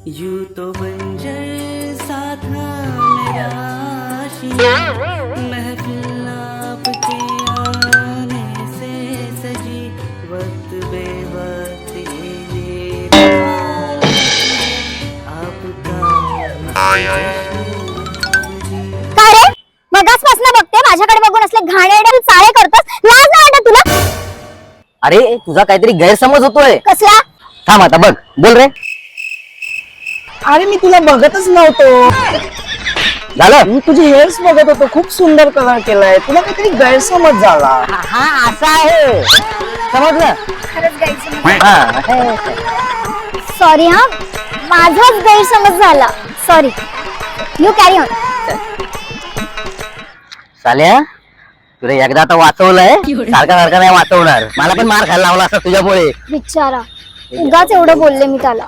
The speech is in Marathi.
यूं तो बंजर सा था मेरा आशियाँ, महफिल आपके आने से सजी, वक्त बेवक्त ये आपका काय रे मगासपासून बघते माझ्याकडे बघून असले घाणेरडे चाळे करतोस, लाज नाही वाटत तुला? अरे तुझा काहीतरी गैरसमज होतोय. कसला? थांब आता बघ, बोल रे. अरे मी तुला बघतच नव्हतो, झालं? मी तुझे हेअर्स बघत होतो. खूप सुंदर कलर केलाय. तुला काहीतरी गैरसमज झाला. हा असं आहे, समजलं? खरंच गैरसमज. हा. सॉरी हा, माझाच गैरसमज झाला. सॉरी. You carry on. साल्या तुला एकदा आता वाचवलंय, सारखा सारखा नाही वाचवणार. मला पण मार खायला लावला असता तुझ्यामुळे. बिचारा, उगाच एवढं बोलले मी त्याला.